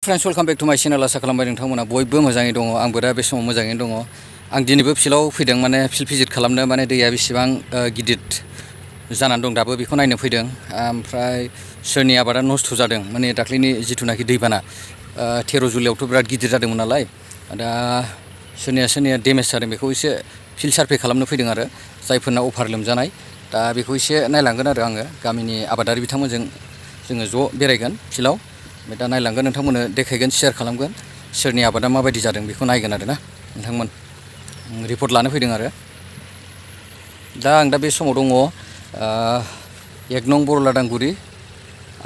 Friends welcome back to माय channel आसा खालामबाय नोंथांमोना बयबो मोजाङै दङ आंबो दा बे समाव मोजाङैनो दङ आं दिनैबो फिल्डआव फैदों माने फिल्ड भिजिट खालामनो माने दैया बेसेबां गिदिर जानानै दं दाबो बेखौ नायनो फैदों ओमफ्राय सोरनि आबादा नस्थ' जादों माने दाख्लैनि जिथुनाखि दैबाना 13 जुलाइआवथ' बिराद गिदिर जादोंमोन नालाय दा सोरनिया डेमेज जादों बेखौ एसे फिल्ड सार्भे खालामनो फैदों आरो जायफोरना अभार लोमजानाय दा बेखौ एसे नायलांगोन आरो आङो गामिनि आबादारि बिथांमोनजों जोङो ज' बेरायगोन फिल्डआव दा नायलांगोन नोंथांमोननो देखायगोन शेयार खालामगोन सोरनि आबादा माबायदि जादों बेखौ नायगोन आरो ना नोंथांमोन रिपर्ट लानो फैदों आरो दा आं दा बे समाव दङ 1 नं बरलादांगुरि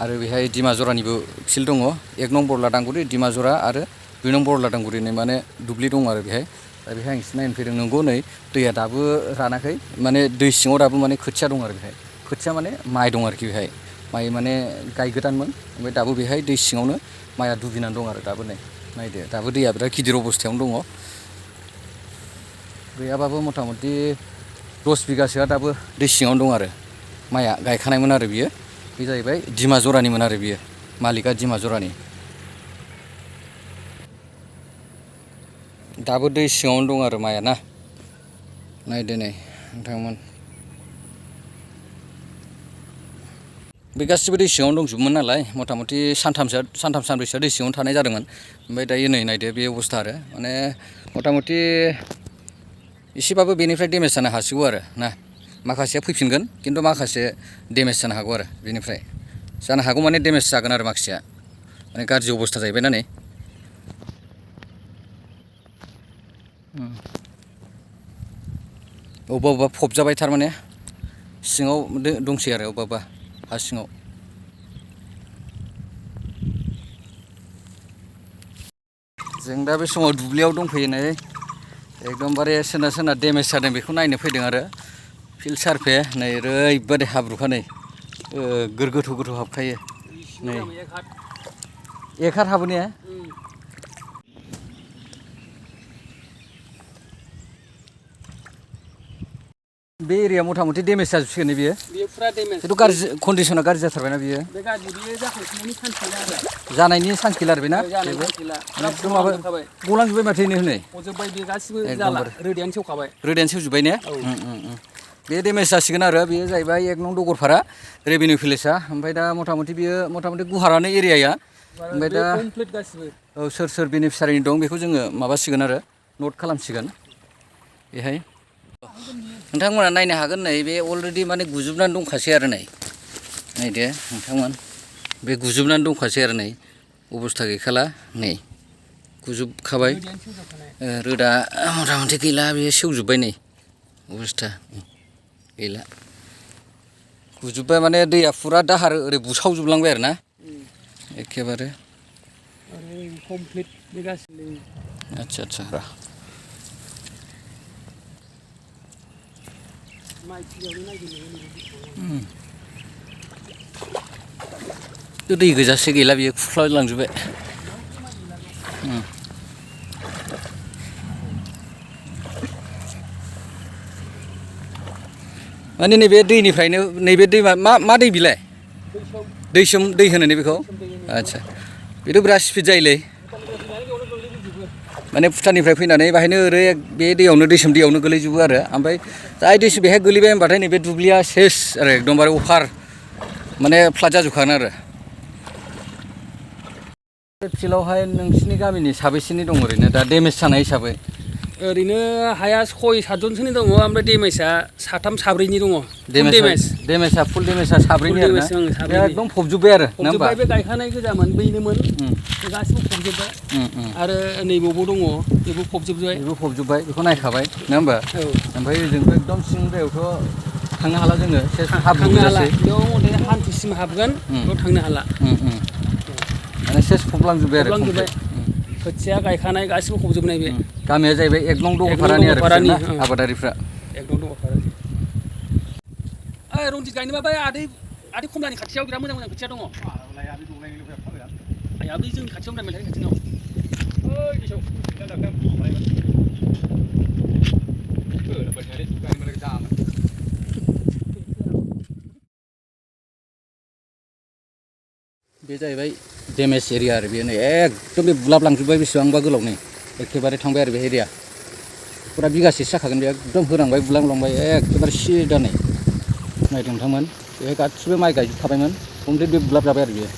आरो बेहाय दिमाजरानिबो फिल्ड दङ 1 नं बरलादांगुरि दिमाजरा आरो 2 नं बरलादांगुरिनि माने दुब्लि दङ आरो बेहाय दा बेहाय आं एसे नायनो फैदों नंगौ नै दैया दाबो रानाखै माने दै सिङाव दाबो माने खोथिया दं आरो बेहाय खोथिया माने माइ दं आरोखि बेहाय माइ माने गायगोदानमोन ओमफ्राय दाबो बेहाय दै सिङावनो माइआ दुबिनानै दं आरो दाबो नै नायदो दाबो दैया बिराद गिदिर अबस्थायावनो दङ गैयाबाबो मथा मथि 10 बिगासोआ दाबो दै सिङावनो दं आरो माइआ गायखानायमोन आरो बियो बे जाहैबाय दिमाजरानिमोन आरो बियो मालिकआ दिमाजरानि दाबो दै सिङावनो दं आरो माइआ ना नायदो नै नोंथांमोन बे गासिबो दै सिङावनो दंजोबोमोन नालाय मथा मथि सानथाम सानब्रैसोआ दै सिङावनो थानाय जादोंमोन ओमफ्राय दायो नै नायदो बे अबस्था आरो माने मथा मथि एसेबाबो बेनिफ्राय डेमेज जानो हासिगौ आरो ना माखासेया फैफिनगोन खिन्थु माखासे डेमेज जानो हागौ आरो बेनिफ्राय जानो हागौ माने डेमेज जागोन आरो माखासेया माने गाज्रि अबस्था जाहैबाय ना नै अबेबा फबजाबाय थारमाने सिङाव दंसै आरो अबेबा हा सिङाव जों दा बे समाव दुब्लियाव दंफैयो नै एकदमबारे सोरना डेमेज जादों बेखौ नायनो फैदों आरो फिल्ड सार्भे नै ओरैबादि हाब्रुखा नै गोथौ हाबखायो नै 1 हात हाबो ने बे एरिया मथा मथि डेमेज जाजोबसिगोन ने बियो फुरा डेमेज बेथ' गाज्रि कन्डिसना गाज्रि जाथारबायना बियो बे गाज्रि बियो जाखांफिननायनि चान्स गैला आरो जानायनि चान्स गैला आरो बेना एकदम माबा गलांजोब्बाय माथो नै गजोब्बाय बे गासिबो जाला रोदायानो सेवजोब्बाय ने बे डेमेज जासिगोन आरो बेयो जाहैबाय 1 नं दगरफारा रेभिनिउ भिलेजआ ओमफ्राय दा मथा मथि गुवारानो एरियाया ओमफ्राय दा औ सोर बेनिफिसारि दं बेखौ जोङो माबासिगोन आरो नट खालामसिगोन बेहाय नोंथांमोना नायनो हागोन नै बे अलरेडि माने गुजोबनानै दंखासै आरो नै नायदो नोंथांमोन बे गुजोबनानै दंखासै आरो नै अबस्था गैखाला नै गुजोबखाबाय रोदा मथा मथि गैला बेयो सेवजोब्बाय नै अबस्था गैला गुजोब्बाय माने दैया फुरा दाहार ओरै बुसावजोबलांबाय आरो ना एखेबारे आच्छा दै गोजासे गैला बियो खुख्लालांजोब्बाय माने नैबे दैनिफ्रायनो नैबे दैमा मा दै बिलाय दैसोम दै होनो ने बेखौ आच्छा बेथ' बिराद स्पिड जायोलै माने भुटाननिफ्राय फैनानै बाहायनो ओरै बे दैयावनो दैसोम दैयावनो गोलैजोबो आरो ओमफ्राय जाय दैसोम बेहाय गोलैबाय होनबाथाय नैबे दुब्लिया सेस आरो एकदमबारे अफार माने फ्लाद जाजोबखागोन आरो बे फिल्डआवहाय नोंसिनि गामिनि साबेसेनि दं ओरैनो दा डेमेज जानाय हिसाबै ओरैनो हाया 6-7 जनसोनि दङ ओमफ्राय डेमेजआ 3-4नि दङ डेमेजआ फुल डेमेजआ 4नि आरो ना एकदम फबजोब्बाय आरो ना होमबा बे गायखानाय गोजामोन बैनोमोन गासिबो फबजोब्बाय आरो नैबावबो दङ बेबो फबजोब्बाय बेखौ नायखाबाय ना होमबा ओमफ्राय ओजोंथ' एकदम सिंद्रायावथ' थांनो हाला जोङो हाब्रु गोजासै बेयाव मथे हान्थुसिम हाबगोन बेयाव थांनो हाला माने सेस फबलांजोब्बाय आरो खोथिया गायखानाय गासिबो फबजोबनाय बे गामिया जाहैबाय 1 नं दगरफारानि आरो आबादारिफ्रा 1 नं दगरफारानि रनजित गायनोबा बै आदै खमलानि खाथियाव बिराद मोजां खोथिया दङ आया बै जोंनि खाथियावनो रायलायबाय खाथिनाव बे जाहैबाय डेमेज एरिया आरो बेयो नै एकदम बे बुलाबलांजोब्बाय बेसेबांबा गोलाव नै एखेबारे थांबाय आरो बे एरिया फुरा बिगासेसो जाखागोन बे एकदम होनांबाय बुलांलांबाय एखेबारे सिदा नै नायदों नोंथांमोन बे गासिबो माइ गायजोबखाबायमोन कमप्लिट बे बुलाब जाबाय आरो बेयो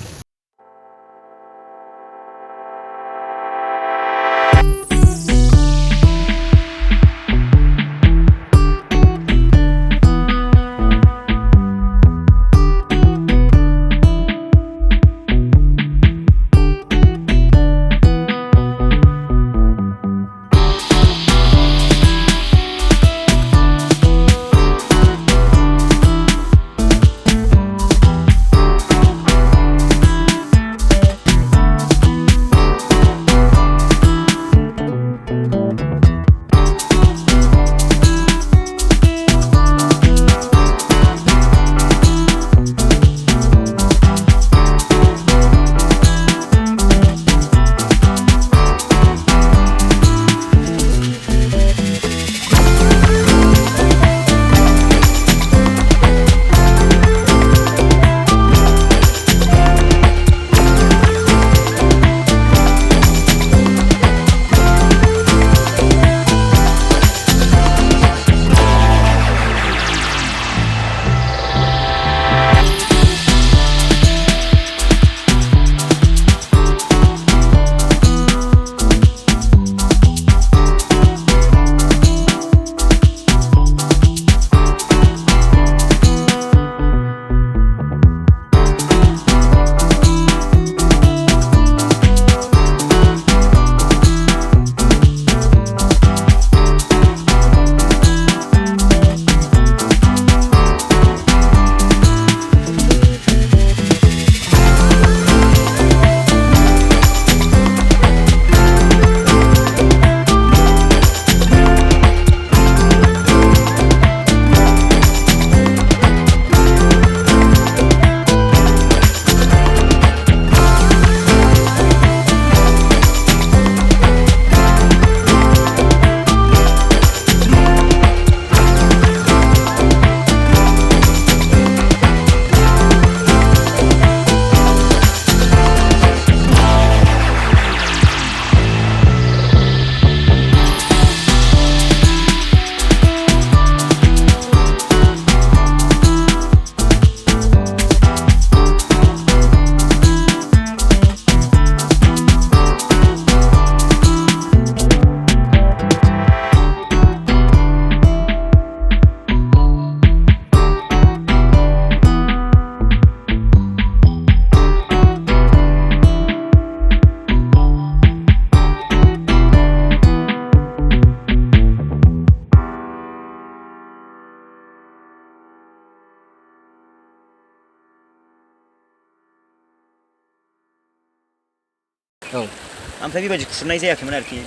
ओमफ्राय बेबायदि खुरनाय जायाखैमोन आरोखि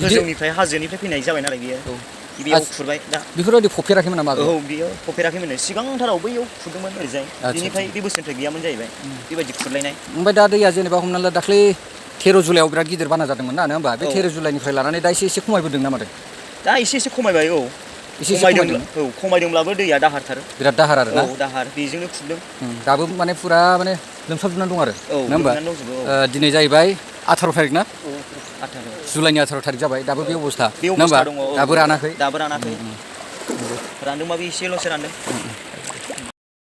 गोजौनिफ्राय हाजोनिफ्राय फैनाय जाबाय नालाय बियो गिबियाव खुरबाय दा बेफोरबायदि फबफेराखैमोन नामा औ बियो फबफेराखैमोन सिगांथाराव बैयाव खुरदोंमोन ओरैजाय बिनिफ्राय बे बोसोरनिफ्राय गैयामोन जाहैबाय बेबायदि खुरलायनाय ओमफ्राय दा दैया जेनेबा हमना ला दाख्लै 13 जुलाइआव बिराद गिदिर बाना जादोंमोन ना होमबा बे 13 जुलाइनिफ्राय लानानै दा एसे खमायबोदों नामा दा एसे खमायबाय औ एसे खमायदोंब्लाबो दैया दाहारथार बिराद दाहार आरो ना औ दाहार बेजोंनो खुरदों दाबो माने फुरा माने लोमसावजोबनानै दं आरो नङा होमबा दिनै जाहैबाय 18 थारिख ना 18 जुलाइनि 18 थारिख जाबाय दाबो बे अबस्था नङा होमबा दाबो रानाखै रानदोंबाबो एसेल'सो रानदों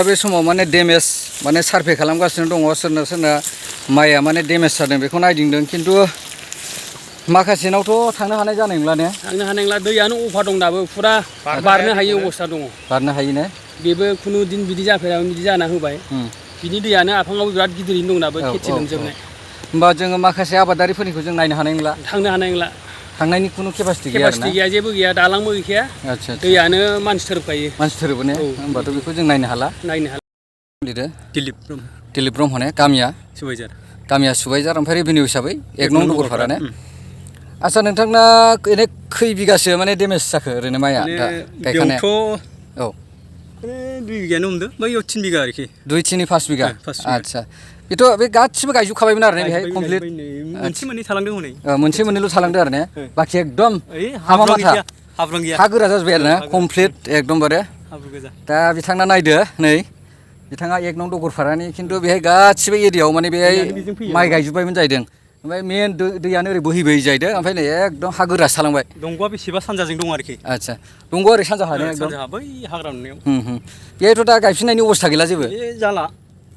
बे समाव माने डेमेज माने सार्भे खालामगासिनो दङ सोरना माइया माने डेमेज जादों बेखौ नायदिंदों खिन्थु माखासेनावथ' थांनो हानाय जानाय नंला ने थांनो हानाय नंला दैयानो अफा दं दाबो फुरा बारनो हायै अबस्था दङ बारनो हायो ने बेबो खुनु दिन बिदि जाफेरामोन बिदि जाना होबाय बिनि दैयानो आफाङाव बिराद गिदिरैनो दं दाबो खेथि लोमजोबनाय होमबा जोङो माखासे आबादारिफोरनिखौ जों नायनो हानाय नंला थांनो हानाय नंला थांनायनि खुनु केपासिटि गैया जेबो गैया दालांबो गैखाया दैयानो मानसि थोरोबखायो मानसि थोरोबो ने होमबाथ' बेखौ जों नायनो हाला लिरो दिलीप ब्रह्म ने गामिया सुबाइजार ओमफ्राय रेभिनिउ हिसाबै 1 नं नगरपारा ने आच्छा नोंथांना ओरैनो खै बिगासो माने डेमेज जाखो ओरैनो माइया दा गायखानाया औ 2 बिगायानो हमदो बैयाव 3 बिगा आरोखि 2, 3, 5 बिगा आच्छा बेथ' बे गासिबो गायजोबखाबायमोन आरो ने बेहाय कमप्लिट मोनसे मोननै थालांदों हनै मोनसे मोननैल' थालांदों आरो ने बाखि एकदम हामा माथा हाब्रं गैया हा गोरा जाजोब्बाय आरो ना कमप्लिट एकदमबारे हाब्रु गोजा दा बिथांना नायदो नै बिथाङा 1 नं दगरफारानि खिन्थु बेहाय गासिबो एरियायाव माने बेहाय बेजों फैयो। माइ गायजोब्बायमोन जाहैदों ओमफ्राय मेन दैयानो ओरै बोहैबोयै जाहैदों ओमफ्राय नै एकदम हा गोरासो थालांबाय दंग'आ बेसेबा सानजाजों दं आरोखि आदसा दंग' ओरै सानजा हानो एकदम सानजाहा बै हाग्रा नुनायाव बेहायथ' दा गायफिननायनि अबस्था गैला जेबो बे जाला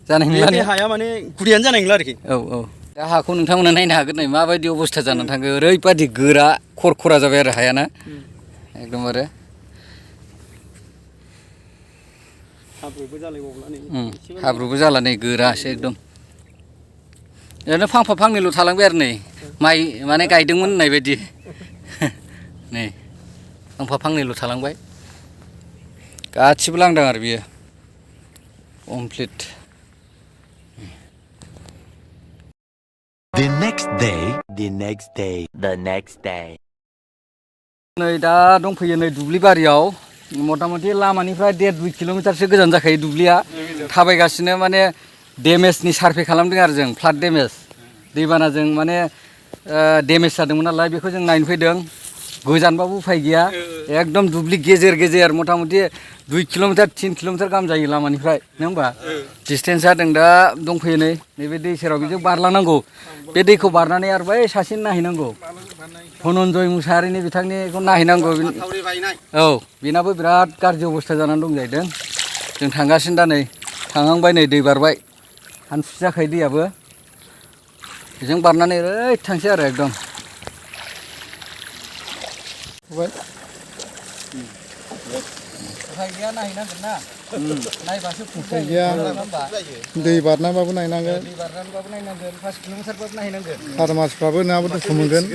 जानाय नंला बे हाया माने गुरैयानो जानाय नंला आरोखि औ औ दा हाखौ नोंथांमोना नायनो हागोन नै माबायदि अबस्था जानानै थांखो ओरैबादि गोरा खरखरा जाबाय आरो हायाना एकदमबारे हाब्रुबो जालायबावला नै हाब्रुबो जाला नै गोरासो एकदम ओरैनो फांफा फांनैल' थालांबाय आरो नै माइ माने गायदोंमोन होननाय बायदि नै फांफा फांनैल' थालांबाय गासिबो लांदां आरो बियो complete The next day, the next day, the next day. नै दा दंफैयो नै दुब्लि बारियाव मथा मथि लामानिफ्राय 1.5-2 किल'मिटारसो गोजान जाखायो दुब्लिया थाबायगासिनो माने डेमेजनि सार्भे खालामदों आरो जों फ्लाड डेमेज दैबानाजों माने डेमेज जादोंमोन नालाय बेखौ जों नायनो फैदों गोजानबाबो उफाय गैया एकदम दुब्लि गेजेर गेजेर मथा मथि 2 किल'मिटार 3 किल'मिटार गाहाम जायो लामानिफ्राय नङा होमबा डिसटेन्स जादों दा दंफैयो नै नैबे दै सेराव बेजों बारलांनांगौ बे दैखौ बारनानै आरो बै सासे नायहैनांगौ धनन्जय मुसाहारिनि बिथांनिखौ नायहैनांगौ औ बेनाबो बिराद गाज्रि अबस्था जानानै दं जाहैदों जों थांगासिनो दा नै थांहांबाय नै दै बारबाय हान्थुसे जाखायो दैयाबो बेजों बारनानै ओरै थांसै आरो एकदम उफाय गैया नायहैनांगोन ना नायबासो उफाय गैया दै बारनाबाबो नायनांगोन दै बारनानैबाबो नायनांगोन 5 किल'मिटारबाबो नायहैनांगोन आरो मानसिफ्राबो नङाबा दुखु मोनगोन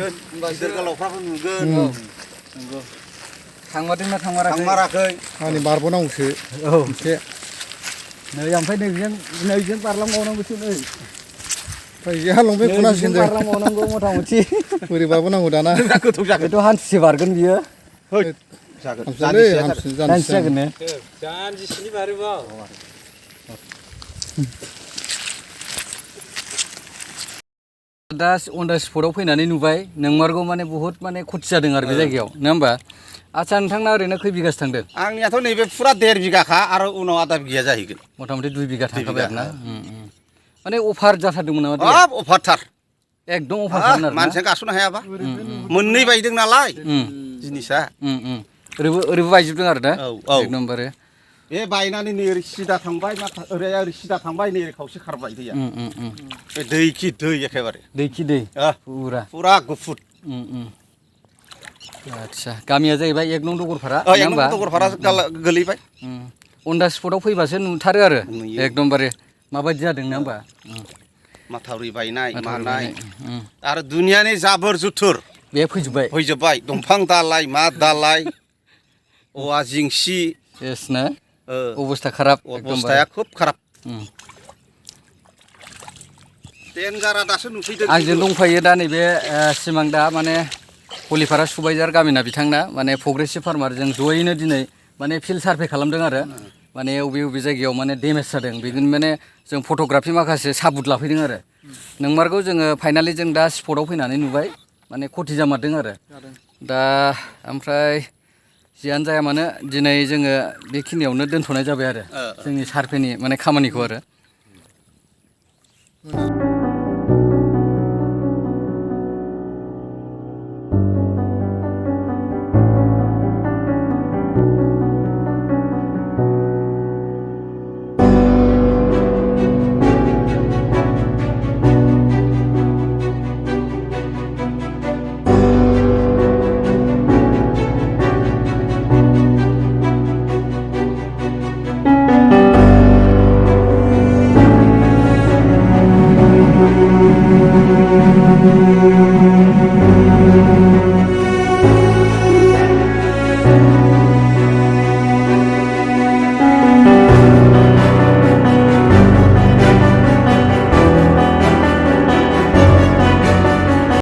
गिदिर गोलावफ्राबो नुगोन नंगौ थांमारदोंना थांमाराखै माने बारबावनांगौसो औ एसे नै ओमफ्राय नैजों बारलांबावनांगौसो नै उफाय गैया लंपेन्ट खुनांसिगोन जों बारलांबावनांगौ मथा मथि बोरै बारबावनांगौ दाना बेथ' हान्थुसे बारगोन बियो हामसिलै हामसिन जानसि जानोसै जागोन ने जानजिसेनि बारोबा दा अन दा स्पटआव फैनानै नुबाय नोंमारगौ माने बुहुत माने खथि जादों आरो बे जायगायाव नङा होमबा आदसा नोंथांना ओरैनो खै बिगासो थांदों आंनियाथ' नैबे फुरा 1.5 बिगाखा आरो उनाव आधा बिगाया जाहैगोन मथा मथि 2 बिगा थांखाबाय आरो ना बिगा, माने अफार जाथारदोंमोन नामा दैया? हाब अफारथार एकदम अफारथारमोन आरो ना मानसिया गास'नो हायाबा मोननै बायदों नालाय जिनिसा ओरैबो बायजोबदों आरो दा औ औ एकदमबारे बे बायनानै नै ओरै सिदा थांबाय ओरै सिदा थांबाय नै ओरै खावसे खारबाय दैया बे दैखि दै एखेबारे दैखि दै फुरा पुरा गुफुर आदसा गामिया जाहैबाय 1 नं दगरफारा एक नम्बर दगरफारा गोलैबाय अन दा स्पटआव फैबासो नुथारो आरो नुयो। एकदमबारे माबायदि जादों नङा होमबा माथावरि बायनाय मानाय आरो दुनियानि जाबोर जुथुर बे फैजोब्बाय फैजोब्बाय दंफां दालाय मा दालाय औवा जिंसि एसना अबस्था खाराब अबस्थाया खुब खाराब देनजारा दासो नुफैदों आंजों दंफायो दा नैबे सिमां दा माने हलिपारा सुबाइजार गामिना बिथांना माने प्रग्रेसिभ फार्मार जों जयैनो दिनै माने फिल्ड सार्भे खालामदों आरो माने बबे जायगायाव माने डेमेज जादों बेखौनो माने जों फट'ग्राफि माखासे साबुत लाफैदों आरो नोंमारगौ जोङो फाइनालि जों दा स्पटआव फैनानै नुबाय माने खथि जामारदों आरो दा ओमफ्राय जियानो जाया मानो दिनै जोङो बेखिनियावनो दोनथ'नाय जाबाय आरो जोंनि सार्भेनि माने खामानिखौ आरो